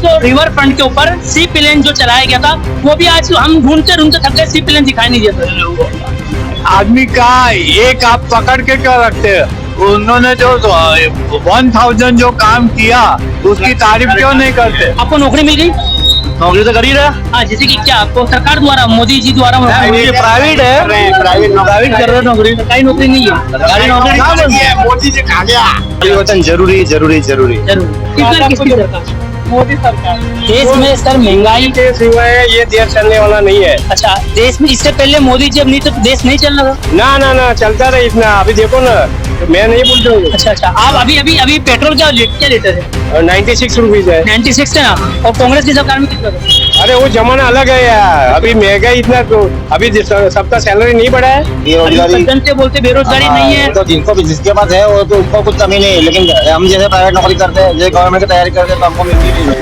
जो river front के ऊपर सी प्लेन जो चलाया गया था, वो भी आज हम ढूंढते ढूंढते थक गए, सी प्लेन दिखाई नहीं देता। आदमी का एक आप पकड़ के क्या रखते हैं? उन्होंने जो 1000 जो काम किया उसकी तारीफ क्यों नहीं करते? आपको नौकरी मिल गई? नौकरी तो कर ही रहा। हाँ, जैसे कि क्या आपको सरकार द्वारा, मोदी जी द्वारा प्राइवेट है, प्राइवेट कर रहे नौकरी, सरकारी नौकरी नहीं है। सरकारी नौकरी कहाँ बनती है? मोदी जी खा गया। परिवर्तन जरूरी जरूरी जरूरी। जरूर। किसकी सरकार? मोदी सरकार। देश में सर महंगाई, देश हुआ है, ये देश चलने वाला नहीं है। अच्छा देश में इससे पहले मोदी जी, अब नहीं तो देश नहीं चल रहा था। ना ना ना, चलता रहे इतना। अभी देखो ना, मैं नहीं बोलता हूँ। अच्छा अच्छा, आप अभी पेट्रोल क्या लेते थे? 96 रुपीज है। 96 है ना, और कांग्रेस की सरकार में कितना था? अरे वो जमाना अलग है यार, अभी महंगाई इतना, तो अभी सबका सैलरी नहीं बढ़ा है। बेरोजगारी, जनते बोलते बेरोजगारी नहीं है। तो जिनको भी जिसके पास है वो तो उनको कुछ कमी नहीं है, लेकिन हम जैसे प्राइवेट नौकरी करते हैं, जैसे गवर्नमेंट की तैयारी करते हैं, तो हमको मिलती नहीं है।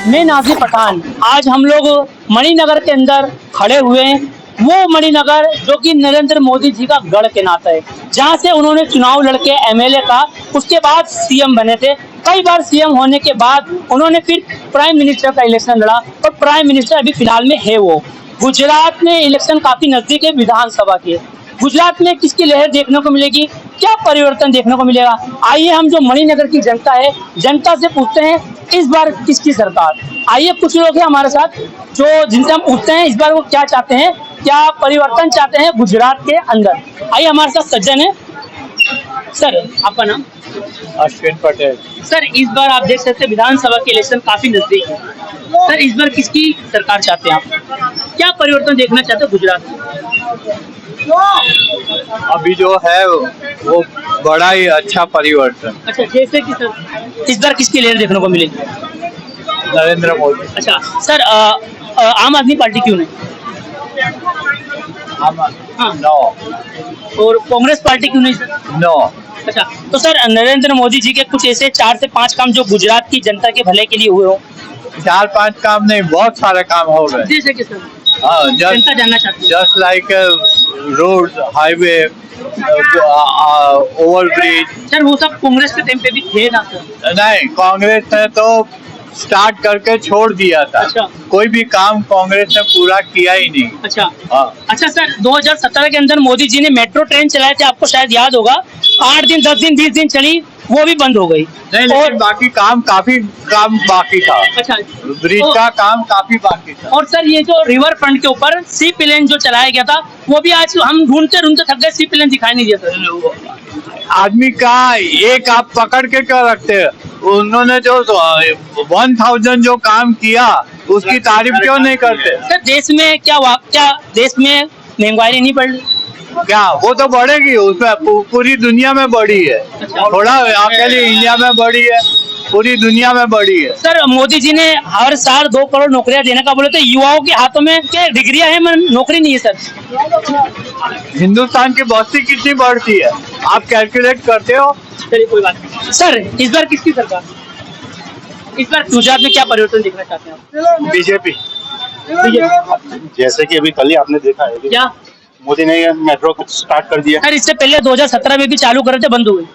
मैं नाज़िर पठान, आज हम लोग मणिनगर के अंदर खड़े हुए हैं। वो मणिनगर जो कि नरेंद्र मोदी जी का गढ़ के नाता है, जहां से उन्होंने चुनाव लड़के एमएलए का, उसके बाद सीएम बने थे। कई बार सीएम होने के बाद उन्होंने फिर प्राइम मिनिस्टर का इलेक्शन लड़ा, और प्राइम मिनिस्टर अभी फिलहाल में है वो। गुजरात में इलेक्शन काफी नजदीक है विधानसभा के। गुजरात में किसकी लहर देखने को मिलेगी, क्या परिवर्तन देखने को मिलेगा? आइए हम जो मणिनगर की जनता है, जनता से पूछते हैं इस बार किसकी सरकार। आइए कुछ लोग हैं हमारे साथ जो जिनसे हम पूछते हैं इस बार वो क्या चाहते हैं, क्या परिवर्तन चाहते हैं गुजरात के अंदर। आइए हमारे साथ सज्जन है। सर आपका नाम? अश्विन पटेल। सर इस बार आप देख सकते हैं विधानसभा के इलेक्शन काफी नजदीक है। सर इस बार किसकी सरकार चाहते हैं आप, क्या परिवर्तन देखना चाहते हैं गुजरात में? अभी जो है वो बड़ा ही अच्छा परिवर्तन। अच्छा, जैसे कि सर इस बार किसकी लहर देखने को मिलेगी? नरेंद्र मोदी। अच्छा सर, आम आदमी पार्टी क्यों नहीं? हाँ। नो। और कांग्रेस पार्टी क्यों नहीं सर? नो। अच्छा, तो सर नरेंद्र मोदी जी के कुछ ऐसे 4 से 5 काम जो गुजरात की जनता के भले के लिए हुए हो? 4-5 काम नहीं, बहुत सारे काम हो गए। जैसे कि सर जनता जनता जानना चाहती है। Just like road, highway, overbridge. Sir वो सब कांग्रेस के टाइम पे भी थे ना सर? नहीं, कांग्रेस ने तो स्टार्ट करके छोड़ दिया था। अच्छा। कोई भी काम कांग्रेस ने पूरा किया ही नहीं। अच्छा हाँ। अच्छा सर, 2017 के अंदर मोदी जी ने मेट्रो ट्रेन चलाए थे, आपको शायद याद होगा। 8 दिन 10 दिन 20 दिन चली, वो भी बंद हो गई। नहीं, लेकिन बाकी काफी काम बाकी था। अच्छा, ब्रिज का काम काफी बाकी था। और सर ये जो रिवर फ्रंट के ऊपर सी प्लेन जो चलाया गया था, वो भी आज हम ढूंढते ढूंढते थक गए, सी प्लेन दिखाई नहीं देता। आदमी का एक आप पकड़ के क्या रखते हैं? उन्होंने जो 1000 जो काम किया उसकी तारीफ क्यों नहीं करते? सर देश में क्या देश में महंगाई नहीं बढ़ रही? क्या वो तो बढ़ेगी, उसमें पूरी दुनिया में बढ़ी है। थोड़ा अकेले इंडिया में बढ़ी है, पूरी दुनिया में बढ़ी है। सर मोदी जी ने हर साल 2 करोड़ नौकरियां देने का बोले, तो युवाओं के हाथों में क्या डिग्रियां हैं, नौकरी नहीं है सर। हिंदुस्तान की बस्ती कितनी बढ़ती है आप कैलकुलेट करते हो? चलिए कोई बात नहीं। सर इस बार किसकी सरकार, इस बार गुजरात में क्या परिवर्तन देखना चाहते हैं आप? बीजेपी। जैसे कि अभी कल ही आपने देखा है क्या मोदी ने मेट्रो को स्टार्ट कर दिया। सर इससे पहले 2017 में भी चालू कर रहे थे, बंद हो गए।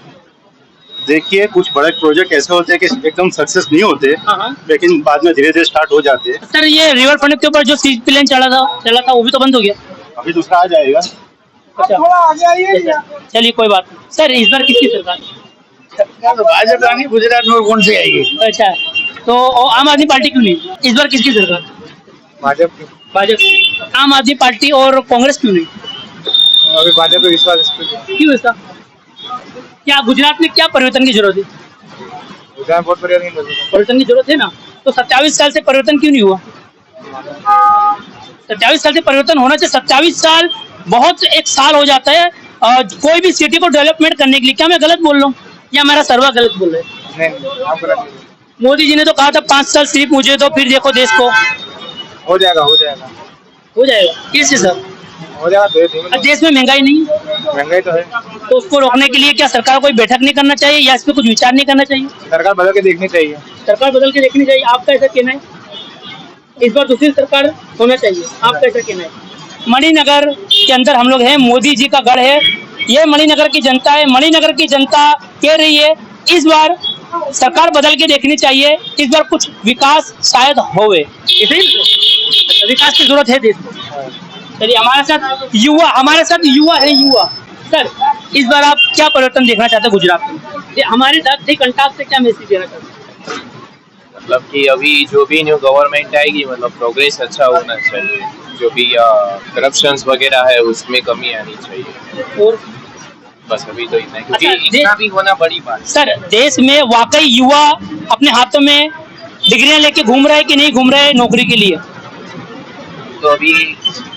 देखिए कुछ बड़े प्रोजेक्ट ऐसे होते हैं कि एकदम सक्सेस नहीं होते, हाँ। लेकिन बाद में धीरे धीरे स्टार्ट हो जाते हैं। सर ये रिवर फ्रंट के ऊपर जो सी प्लेन चला था वो भी तो बंद हो गया। अभी दूसरा आ जाएगा। अच्छा चलिए कोई बात नहीं। सर इस बार किसकी सरकार? भाजपा नहीं, गुजरात में कौन सी आएगी? अच्छा, तो आम आदमी पार्टी क्यों नहीं? इस बार किसकी सरकार? भाजपा। आम आदमी पार्टी और कांग्रेस क्यों नहीं? अभी भाजपा पे विश्वास क्यों ऐसा? क्या गुजरात में क्या परिवर्तन की जरूरत है? बहुत परिवर्तन की जरूरत है ना, तो 27 साल से परिवर्तन क्यों नहीं हुआ? 27 साल से परिवर्तन होना चाहिए। 27 साल बहुत एक साल हो जाता है कोई भी सिटी को डेवलपमेंट करने के लिए। क्या मैं गलत बोल रहा हूँ या मेरा सर्वा गलत बोल रहे हैं? मोदी जी ने तो कहा था 5 साल सिर्फ मुझे दो, फिर देखो देश को। हो जाएगा कैसे सर? हो जाएगा। देश में महंगाई नहीं, महंगाई तो है, तो उसको रोकने के लिए क्या सरकार कोई बैठक नहीं करना चाहिए या इस पे कुछ विचार नहीं करना चाहिए? सरकार बदल के देखनी चाहिए। सरकार बदल के देखनी चाहिए, आपका ऐसा कहना है? इस बार दूसरी सरकार होना चाहिए, आपका ऐसा कहना है? मणिनगर के अंदर हम लोग हैं, मोदी जी का गढ़ है ये, मणिनगर की जनता है। मणिनगर की जनता कह रही है इस बार सरकार बदल के देखनी चाहिए, इस बार कुछ विकास शायद होवे। विकास की जरूरत है देश को। चलिए हमारे साथ युवा है युवा। सर, इस बार आप क्या परिवर्तन देखना चाहते हैं गुजरात में? ये हमारे साथ कंटाप से क्या मैसेज देना चाहते हैं? मतलब कि अभी जो भी न्यू गवर्नमेंट आएगी मतलब प्रोग्रेस अच्छा होना चाहिए, जो भी करप्शंस वगैरह है उसमें कमी आनी चाहिए। और बस अभी तो इतना है, क्योंकि अच्छा, इतना भी होना बड़ी बात है। सर, देश में वाकई युवा अपने हाथों में डिग्रियां लेके घूम रहे हैं कि नहीं घूम रहे हैं नौकरी के लिए? तो अभी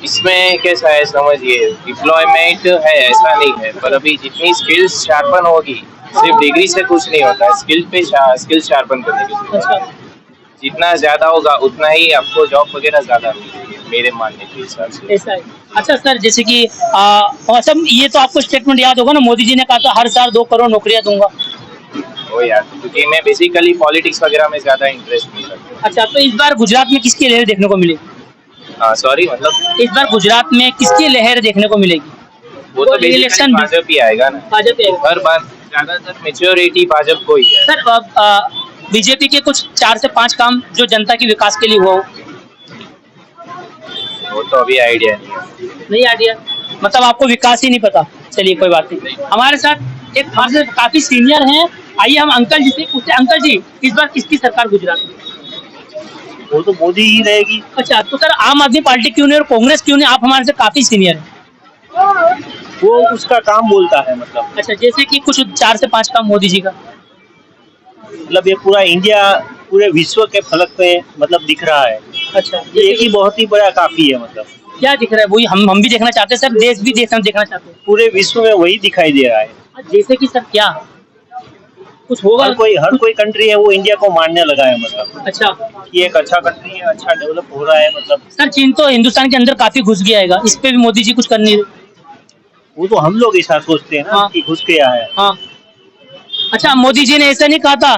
इसमें कैसा है समझिए, एम्प्लॉयमेंट है ऐसा नहीं है, पर अभी जितनी स्किल्स शार्पन होगी, सिर्फ डिग्री से कुछ नहीं होता है, स्किल शार्पन करने की जरूरत है। अच्छा, जितना ज्यादा होगा उतना ही आपको जॉब वगैरह ज्यादा मिलेगी मेरे मानने के हिसाब से। ऐसा है। अच्छा सर, जैसे कि सब ये तो आपको स्टेटमेंट याद होगा ना, मोदी जी ने कहा था हर साल 2 करोड़ नौकरियां दूंगा। वो यार, क्योंकि मैं बेसिकली पॉलिटिक्स वगैरह में ज्यादा इंटरेस्ट नहीं रखता। अच्छा, तो इस बार गुजरात में किसकी लहर देखने को मिलेगी? सॉरी, मतलब इस बार गुजरात में किसकी लहर देखने को मिलेगी? वो तो बेसिकली इलेक्शन भाजपा ही आएगा ना। भाजपा। हर बार ज्यादातर मेच्योरिटी भाजपा को ही है। सर, बीजेपी के कुछ 4 से 5 काम जो जनता के विकास के लिए हुआ हो? वो तो अभी आइडिया नहीं है। आइडिया, मतलब आपको विकास ही नहीं पता। चलिए कोई बात नहीं। हमारे साथ एक हमारे से काफी सीनियर हैं, आइए हम अंकल जी से पूछते हैं। अंकल जी, इस बार किसकी सरकार गुजरात में? वो तो मोदी ही रहेगी। अच्छा, तो सर आम आदमी पार्टी क्यों नहीं और कांग्रेस क्यों नहीं? आप हमारे से काफी सीनियर हैं। वो उसका काम बोलता है, मतलब अच्छा, जैसे कि कुछ 4 से 5 काम मोदी जी का। मतलब ये पूरा इंडिया पूरे विश्व के फलक पे मतलब दिख रहा है। अच्छा, ये एक ही बहुत ही बड़ा काफी है, मतलब क्या दिख रहा है वही हम भी देखना चाहते हैं सर, देश भी देखना चाहते हैं। पूरे विश्व में वही दिखाई दे रहा है। जैसे कि सर क्या कुछ होगा? हर कोई कंट्री है वो इंडिया को मानने लगा है, मतलब अच्छा, ये एक अच्छा कंट्री है, अच्छा डेवलप हो रहा है। मतलब सर चीन तो हिंदुस्तान के अंदर काफी घुस गया है, इस पे भी मोदी जी कुछ करनी है। वो तो हम लोग ऐसा सोचते हैं ना, हाँ। कि घुस गया है। हाँ। अच्छा, मोदी जी ने ऐसा नहीं कहा था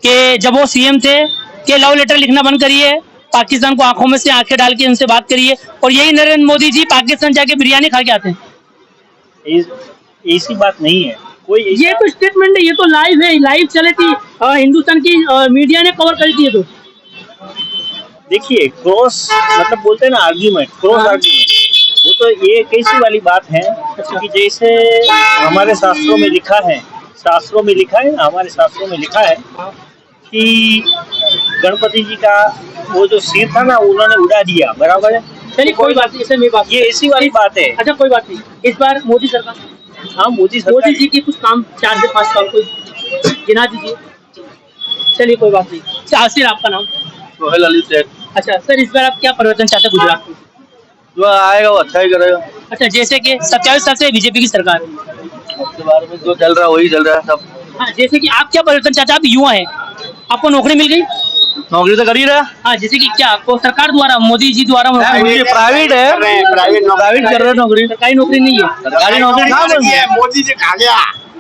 कि जब वो सीएम थे कि लव लेटर लिखना बंद करिए, पाकिस्तान को आंखों में से आंखें डाल के उनसे बात करिए, और यही नरेंद्र मोदी जी पाकिस्तान जाके बिरयानी खा के आते हैं? ऐसी बात नहीं है कोई। ये तो स्टेटमेंट है, ये तो लाइव है, लाइव चले थी, हिंदुस्तान की मीडिया ने कवर कर दी है। तो देखिए, क्रॉस मतलब बोलते हैं ना, आर्ग्यूमेंट, क्रॉस आर्ग्यूमेंट, वो तो ये कैसी वाली बात है कि जैसे हमारे शास्त्रों में लिखा है, हमारे शास्त्रों में लिखा है कि गणपति जी का वो जो सिर था ना, उन्होंने उड़ा दिया, बराबर है। चलिए कोई बात नहीं, इसमें बात ये ऐसी वाली बात है। अच्छा कोई बात नहीं, इस बार मोदी सरकार, हाँ, मोदी जी के कुछ काम 4 से 5 साल कोई गिना दीजिए। चलिए कोई बात नहीं। सिर आपका नाम? सोहेल अली शेख। अच्छा सर, इस बार आप क्या परिवर्तन चाहते हैं गुजरात में? जो आएगा वो अच्छा ही करेगा। अच्छा, जैसे कि 27 साल से बीजेपी की सरकार है, उसके बारे में जो चल रहा है वही चल रहा है सब। हाँ, जैसे कि आप क्या परिवर्तन चाहते हैं? आप युवा हैं, आपको नौकरी मिल गई? नौकरी तो कर ही रहा। हाँ, जैसे कि क्या आपको सरकार द्वारा, मोदी जी द्वारा प्राइवेट है, प्राइवेट कर रहे हैं नौकरी, सरकारी नौकरी नहीं है। सरकारी नौकरी कहाँ बन है? मोदी जी खा गया।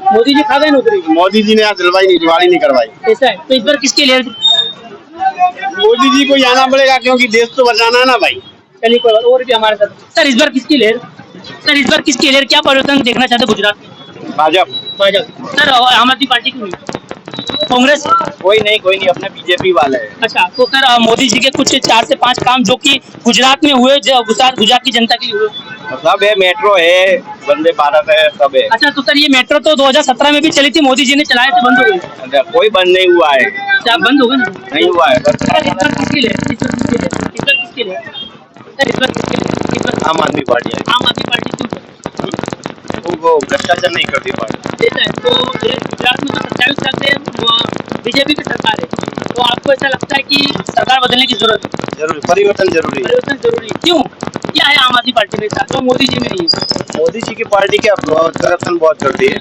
मोदी जी खा गए नौकरी? मोदी जी ने आज दिवाली नहीं करवाई। ऐसा है, तो इस बार किसके लिए? मोदी जी को जाना पड़ेगा, क्योंकि देश तो बचाना है ना भाई। चलिए कोई बात, और भी हमारे साथ। सर, इस बार किसकी लहर? सर, इस बार किसकी लहर, क्या परिवर्तन देखना चाहते हैं गुजरात में? भाजपा। सर, आम आदमी पार्टी क्यों नहीं? कांग्रेस? कोई नहीं, अपने बीजेपी वाले है। अच्छा, तो सर मोदी जी के कुछ 4 से 5 काम जो कि गुजरात में हुए, जो गुजरात की जनता के लिए हुए? सब है, मेट्रो है, वंदे भारत है, सब है। अच्छा, तो सर ये मेट्रो तो 2017 में भी चली थी, मोदी जी ने चलाए थे, बंद हो गई? कोई बंद नहीं हुआ है। अच्छा, बंद हो गए ना? नहीं हुआ है। सर, इस बार किसकी लहर? इस बार किसकी लहर? सर, इस बार किसकी लहर? आम आदमी पार्टी है। आम आदमी पार्टी क्यों? वो भ्रष्टाचार नहीं करती पार्टी। ऐसा है, तो गुजरात में तो 27 साल से बीजेपी की सरकार है, तो आपको ऐसा लगता है कि सरकार बदलने की जरूरत है? जरूर, परिवर्तन जरूरी है। परिवर्तन जरूरी है, क्यों? क्या है आम आदमी पार्टी में जो मोदी जी में नहीं है? मोदी जी की पार्टी क्या करप्शन बहुत करती है।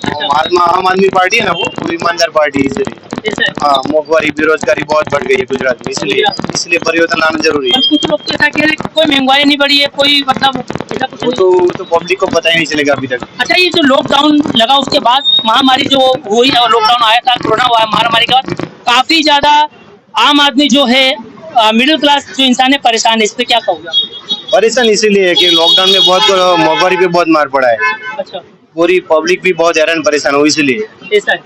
आम आदमी पार्टी है ना, वो ईमानदार पार्टी है, इसलिए। ऐसा है। हाँ, मोहवारी, बेरोजगारी बहुत बढ़ गई है गुजरात में, इसलिए परिवर्तन लाना जरूरी है। और कुछ लोग ऐसा कह रहे हैं कोई महंगाई नहीं बढ़ी है, कोई मतलब ऐसा कुछ वो नहीं। तो पब्लिक को पता ही नहीं चलेगा अभी तक। अच्छा, ये जो लॉकडाउन लगा उसके बाद महामारी जो हुई और लॉकडाउन आया था, कोरोना महामारी के बाद काफी ज्यादा आम आदमी जो है, मिडिल क्लास जो इंसान है, परेशान है, इस पे क्या कहोगे? परेशान इसीलिए है कि लॉकडाउन में बहुत मोहवारी पे बहुत मार पड़ा है। अच्छा, पूरी पब्लिक भी बहुत हैरान परेशान हो, इसलिए। ऐसा है।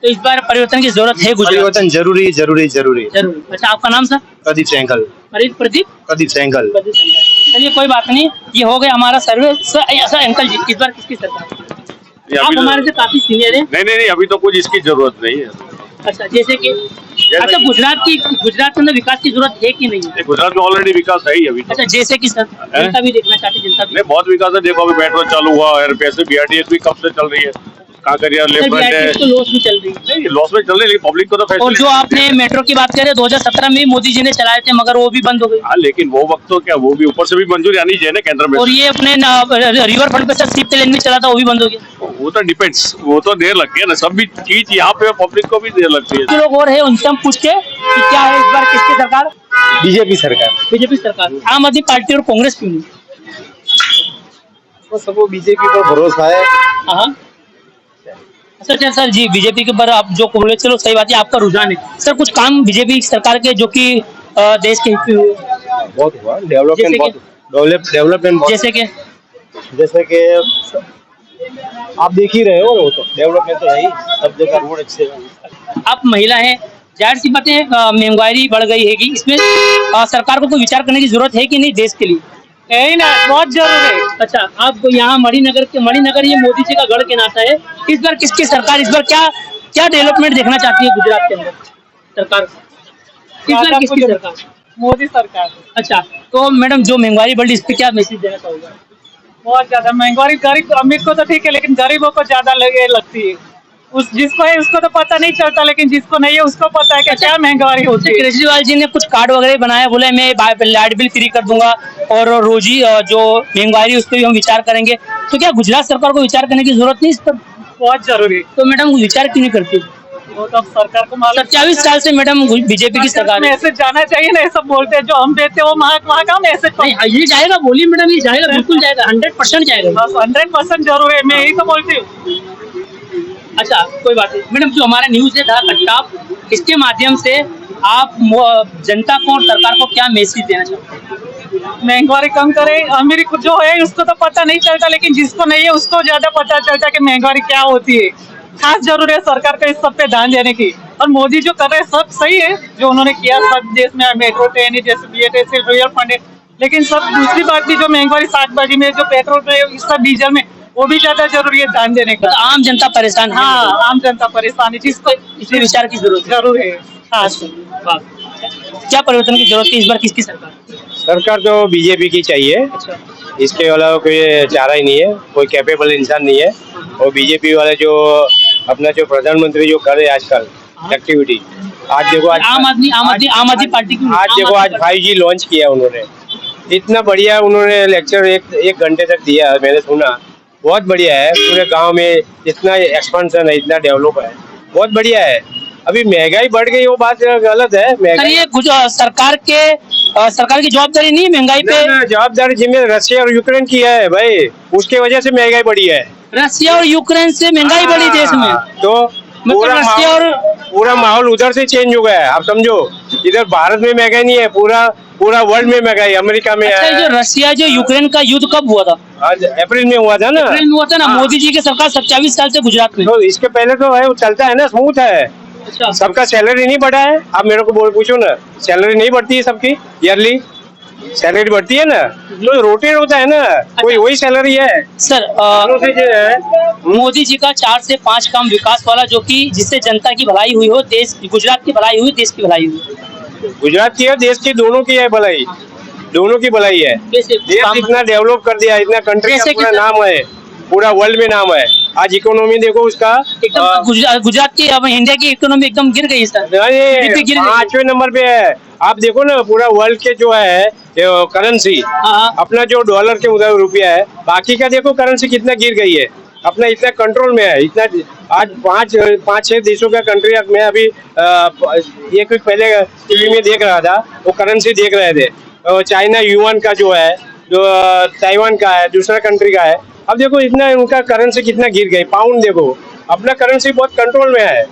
तो इस बार परिवर्तन की जरूरत है गुजरात परिवर्तन जरूरी जरूरी जरूरी। जरूर। अच्छा, आपका नाम सर? प्रदीप सेंगल। प्रदीप प्रदीप सेंगल। चलिए कोई बात नहीं, ये हो गया हमारा सर्वे। सर अंकल जी, इस बार किसकी सरकार? आप हमारे से काफी सीनियर है। नहीं, अभी तो कुछ इसकी जरूरत नहीं है। अच्छा, जैसे कि अच्छा गुजरात के अंदर विकास की जरूरत है कि नहीं है? गुजरात में ऑलरेडी विकास है ही अभी तो। अच्छा, जैसे कि सर जनता भी देखना चाहती, जनता भी नहीं, बहुत विकास है। देखो अभी मेट्रो चालू हुआ और पैसे BRTS भी कब से चल रही है। कांकरिया लेफ्ट है, तो लॉस में चल रही है। नहीं लॉस में चल रही है, लेकिन पब्लिक को तो और फैसिलिटी। जो आपने मेट्रो की बात करें 2017 में मोदी जी ने चलाए थे, मगर वो भी बंद हो गई। हाँ, लेकिन वो वक्त तो क्या, वो भी ऊपर से भी मंजूरी आनी चाहिए ना केंद्र में। और ये अपने रिवर फ्रंट पे सर सीप लेन भी चला था, वो भी बंद हो गया। वो तो डिपेंड्स, वो तो देर लगती है ना, सब भी चीज यहाँ पे पब्लिक को भी देर लगती है। जो लोग और है उनसे हम पूछते हैं कि क्या है इस बार किसकी सरकार? बीजेपी सरकार। बीजेपी सरकार। आम आदमी पार्टी और कांग्रेस क्यों नहीं? तो सबको बीजेपी पर भरोसा है। हाँ अच्छा सर जी, बीजेपी के ऊपर आप जो बोले, चलो सही बात है, आपका रुझान है। सर कुछ काम बीजेपी सरकार के जो कि देश के हित में हुए? बहुत हुआ डेवलपमेंट, बहुत डेवलपमेंट। जैसे कि आप देख ही रहे हो, वो तो डेवलपमेंट तो है ही, सब जगह रोड अच्छे हैं। आप महिला हैं, जाहिर सी बात है महंगाई बढ़ गई है कि इसमें सरकार को कोई विचार करने की जरूरत है कि नहीं देश के लिए? यही ना, बहुत जरूर है। अच्छा, आप यहाँ मणिनगर ये मोदी जी का गढ़ कहलाता है। इस बार किसकी सरकार, इस बार क्या डेवलपमेंट देखना चाहती है गुजरात के अंदर सरकार? इस बार किसकी सरकार? मोदी सरकार। अच्छा, तो मैडम जो महंगाई बढ़ी इस पे क्या मैसेज देना चाहोगे? बहुत ज्यादा महंगाई, गरीब अमीर को तो ठीक है, लेकिन गरीबों को ज्यादा लगती है। जिसको है उसको तो पता नहीं चलता, लेकिन जिसको नहीं है उसको पता है कि क्या महंगाई होती है। केजरीवाल जी ने कुछ कार्ड वगैरह बनाया, बोले मैं लाइट बिल फ्री कर दूंगा और रोजी जो महंगाई उस पर भी हम विचार करेंगे। तो क्या गुजरात सरकार को विचार करने की जरूरत नहीं इस पर? बहुत जरूरी। तो मैडम विचार क्यों नहीं करती? वो तो सरकार को मालूम। 27 साल से मैडम बीजेपी की सरकार है। मैसेज जाना चाहिए ना, सब बोलते हैं जो हम देते हैं वो वहाँ का मैसेज। ये जाएगा, बोलिए मैडम, ये जाएगा, बिल्कुल जाएगा, 100% जाएगा। बस 100% जरूर है, मैं यही तो बोलती हूँ। अच्छा कोई बात नहीं मैडम, जो हमारा न्यूज है था कट्टाप, इसके माध्यम से आप जनता को और सरकार को क्या मैसेज देना चाहते हैं? महंगाई कम करे, अमीर को जो है उसको तो पता नहीं चलता, लेकिन जिसको नहीं है उसको ज्यादा पता चलता है कि महंगाई क्या होती है। खास जरूर है सरकार को इस सब पे ध्यान देने की। और मोदी जो कर रहे हैं सब सही है, जो उन्होंने किया सब देश में, मेट्रो ट्रेन जैसे BRTS रियल फंड है, लेकिन सब दूसरी बात भी जो महंगाई शाकभाजी में, जो पेट्रोल पे, इस सब डीजल में, वो भी ज्यादा जरूरी है ध्यान देने का। तो आम जनता परेशान है। हाँ, आम जनता परेशान है, जिसको इसलिए विचार की जरूरत जरूर है। हाँ, क्या परिवर्तन की जरूरत है इस बार किसकी सरकार? सरकार तो बीजेपी की चाहिए, अच्छा, इसके अलावा कोई चारा ही नहीं है, कोई कैपेबल इंसान नहीं है। और बीजेपी वाले जो अपना जो प्रधानमंत्री जो कर रहे हैं आजकल एक्टिविटी, आज देखो, आज आम आदमी पार्टी की। आज देखो, आज 5G लॉन्च किया उन्होंने, इतना बढ़िया उन्होंने लेक्चर एक घंटे तक दिया, मैंने सुना, बहुत बढ़िया है। पूरे गांव में इतना एक्सपेंशन है, इतना डेवलप है, बहुत बढ़िया है। अभी महंगाई बढ़ गई, वो बात गलत है। ये सरकार की जवाबदारी नहीं है महंगाई पे? जवाबदारी जिम्मे रशिया और यूक्रेन की है भाई, उसके वजह से महंगाई बढ़ी है। रशिया और यूक्रेन से महंगाई बढ़ी देश में, तो मतलब पूरा माहौल उधर से चेंज हो गया है। आप समझो, इधर भारत में महंगाई नहीं है, पूरा वर्ल्ड में महंगाई अमेरिका में है। जो रशिया जो यूक्रेन का युद्ध कब हुआ था? आज अप्रैल में हुआ था ना। अप्रैल में हुआ था ना। मोदी जी की सरकार 27 साल से गुजरात में। तो इसके पहले तो है, वो चलता है ना, स्मूथ है। अच्छा, सबका सैलरी नहीं बढ़ा है। आप मेरे को पूछो ना, सैलरी नहीं बढ़ती है सबकी? ईयरली सैलरी बढ़ती है ना, तो रोटेट होता है ना, कोई वही सैलरी है सर। मोदी जी का 4 से 5 काम विकास वाला, जो कि जिससे जनता की भलाई हुई हो, देश गुजरात की भलाई हुई, देश की भलाई हुई। गुजरात की है, देश की, दोनों की है भलाई, दोनों की भलाई है। देश इतना डेवलप कर दिया, इतना कंट्री का पूरा नाम है, पूरा वर्ल्ड में नाम है। आज इकोनॉमी देखो उसका, एकदम गुजरात की, अब इंडिया की इकोनॉमी एकदम गिर गई सर, 5वें नंबर पे है। आप देखो ना, पूरा वर्ल्ड के जो है करेंसी, अपना जो डॉलर के उधर रुपया है, बाकी का देखो करेंसी कितना गिर गई है, अपना इतना कंट्रोल में है। इतना आज 5-6 देशों का कंट्री, मैं अभी एक वीक पहले टीवी में देख रहा था, वो करेंसी देख रहे थे, चाइना युआन का जो है, जो ताइवान का है, दूसरा कंट्री का है। अब देखो इतना उनका करेंसी कितना गिर गई। पाउंड देखो, अपना करेंसी बहुत कंट्रोल में है,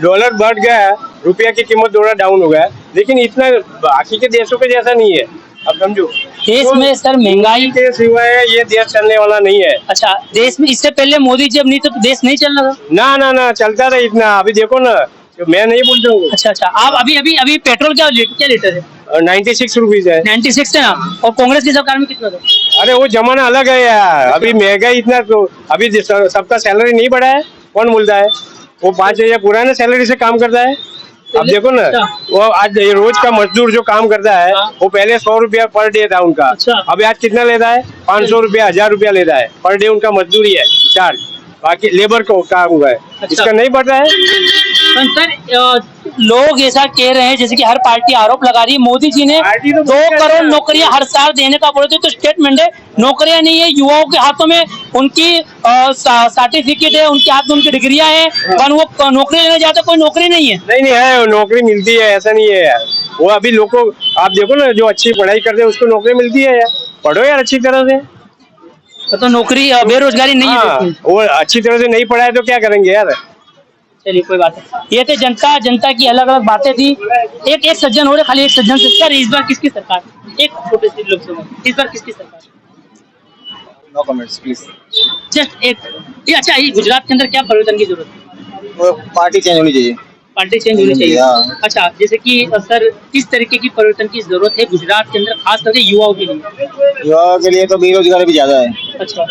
डॉलर बढ़ गया, रुपया की कीमत थोड़ा डाउन हो गया, लेकिन इतना बाकी के देशों के जैसा नहीं है। अब समझो देश में सर महंगाई, देश हुआ है, ये देश चलने वाला नहीं है। अच्छा देश में इससे पहले मोदी जी अब नहीं तो देश नहीं चल रहा था। ना ना ना चलता था इतना, अभी देखो ना, मैं नहीं बोलता हूँ। अच्छा अच्छा, आप अभी पेट्रोल क्या लीटर है? 96 रुपीज है। 96 है ना, और कांग्रेस की सरकार में कितना था? अरे वो जमाना अलग है यार, अभी महंगाई इतना, तो अभी सबका सैलरी नहीं बढ़ा है, कौन बोलता है? वो 5,000 पुराने सैलरी से काम करता है। अब देखो ना, वो आज रोज का मजदूर जो काम करता है, वो पहले 100 रुपया पर डे था उनका, अभी आज कितना लेता है? 500 रुपया, 1000 रुपया लेता है पर डे, उनका मजदूरी है चार्ज, बाकी लेबर को काम हुआ है, इसका नहीं बढ़ रहा है। सर लोग ऐसा कह रहे हैं, जैसे कि हर पार्टी आरोप लगा रही है, मोदी जी ने 2 करोड़ नौकरियां हर साल देने का बोले थे, तो स्टेटमेंट है, नौकरियां नहीं है, युवाओं के हाथों में उनकी सर्टिफिकेट है, उनके हाथ में उनकी डिग्रियां हैं, पर वो नौकरी लेने जाते कोई नौकरी नहीं है। नहीं है, नौकरी मिलती है, ऐसा नहीं है यार। वो अभी लोग को आप देखो ना, जो अच्छी पढ़ाई करते हैं उसको नौकरी मिलती है यार, पढ़ो यार अच्छी तरह से। तो नौकरी, बेरोजगारी नहीं है। वो अच्छी तरह से नहीं पढ़ा है तो क्या करेंगे यार। चलिए कोई बात नहीं, ये थे जनता की अलग अलग बातें थी। एक सज्जन हो रहे, खाली एक सज्जन से, सर इस बार किसकी सरकार? एक छोटे से लोकसभा, इस बार किसकी सरकार? No comments please. जस्ट एक, ये अच्छा, ये गुजरात के अंदर क्या परिवर्तन की जरूरत है? पार्टी चेंज होनी चाहिए। पार्टी चेंज होनी चाहिए। अच्छा, जैसे कि सर किस तरीके की परिवर्तन की जरूरत है गुजरात के अंदर, खास करके युवाओं के लिए? युवाओं के लिए तो बेरोजगारी भी ज्यादा है। अच्छा,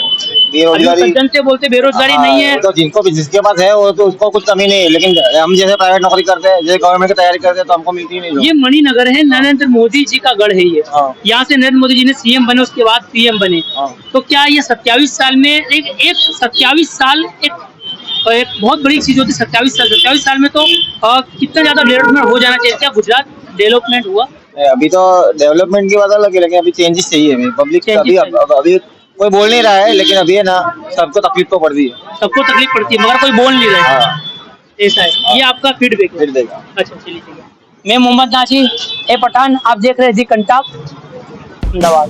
बेरोजगारी, सज्जन से बोलते बेरोजगारी नहीं है, तो जिनको भी, जिसके पास है वो तो उसको कुछ कमी नहीं है, लेकिन हम जैसे प्राइवेट नौकरी करते हैं, जैसे गवर्नमेंट की तैयारी करते हैं, तो हमको मिलती नहीं। ये मणिनगर है, नरेंद्र मोदी जी का गढ़ है ये। यहाँ से नरेंद्र मोदी जी ने सीएम बने, उसके बाद पीएम बने। तो क्या ये 27 साल में एक 27 साल एक बहुत बड़ी चीज होती है। 27 साल में तो कितना ज्यादा डेवलपमेंट हो जाना चाहिए। क्या गुजरात डेवलपमेंट हुआ? अभी तो डेवलपमेंट की बात अलग है, लेकिन अभी चेंजेस चाहिए हमें। पब्लिक अभी कोई बोल नहीं रहा है, लेकिन अभी है ना, सबको तकलीफ तो पड़ती है। सबको तकलीफ पड़ती है, मगर कोई बोल नहीं रहा है। ऐसा है, ये आपका फीडबैक है। अच्छा चलिए ठीक है। मैं मोहम्मद नासिर ए पठान, आप देख रहे हैं जी कंटाप अहमदाबाद।